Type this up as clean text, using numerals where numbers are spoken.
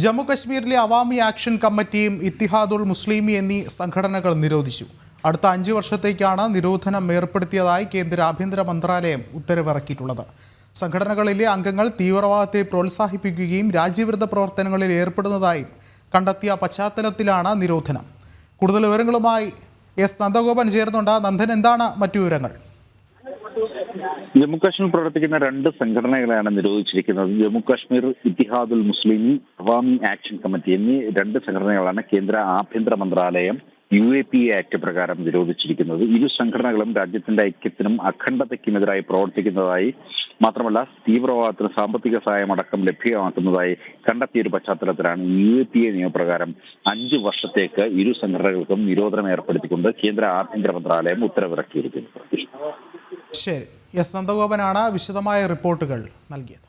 ജമ്മു കശ്മീരിലെ അവാമി ആക്ഷൻ കമ്മിറ്റിയും ഇത്തിഹാദുൽ മുസ്ലിമി എന്നീ സംഘടനകൾ നിരോധിച്ചു. അടുത്ത 5 വർഷത്തേക്കാണ് നിരോധനം ഏർപ്പെടുത്തിയതായി കേന്ദ്ര ആഭ്യന്തര മന്ത്രാലയം ഉത്തരവിറക്കിയിട്ടുള്ളത്. സംഘടനകളിലെ അംഗങ്ങൾ തീവ്രവാദത്തെ പ്രോത്സാഹിപ്പിക്കുകയും രാജ്യവിരുദ്ധ പ്രവർത്തനങ്ങളിൽ ഏർപ്പെടുന്നതായും കണ്ടെത്തിയ പശ്ചാത്തലത്തിലാണ് നിരോധനം. കൂടുതൽ വിവരങ്ങളുമായി എസ് നന്ദഗോപൻ ചേർന്നുണ്ട്. നന്ദൻ, എന്താണ് മറ്റു വിവരങ്ങൾ? ജമ്മുകാശ്മീർ പ്രവർത്തിക്കുന്ന 2 സംഘടനകളാണ് നിരോധിച്ചിരിക്കുന്നത്. ജമ്മുകാശ്മീർ ഇത്തിഹാദുൽ മുസ്ലിമി, അവാമി ആക്ഷൻ കമ്മിറ്റി എന്നീ 2 സംഘടനകളാണ് കേന്ദ്ര ആഭ്യന്തര മന്ത്രാലയം UAPA ആക്ട് പ്രകാരം നിരോധിച്ചിരിക്കുന്നത്. ഇരു സംഘടനകളും രാജ്യത്തിന്റെ ഐക്യത്തിനും അഖണ്ഡതയ്ക്കുമെതിരായി പ്രവർത്തിക്കുന്നതായി മാത്രമല്ല തീവ്രവാദത്തിന് സാമ്പത്തിക സഹായം അടക്കം ലഭ്യമാക്കുന്നതായി കണ്ടെത്തിയൊരു പശ്ചാത്തലത്തിലാണ് UAPA നിയമപ്രകാരം 5 വർഷത്തേക്ക് ഇരു സംഘടനകൾക്കും നിരോധനം ഏർപ്പെടുത്തിക്കൊണ്ട് കേന്ദ്ര ആഭ്യന്തര മന്ത്രാലയം ഉത്തരവിറക്കിയിരിക്കുന്നത്. ശരി, എസ് നന്ദഗോപനാണ് വിശദമായ റിപ്പോർട്ടുകൾ നൽകിയത്.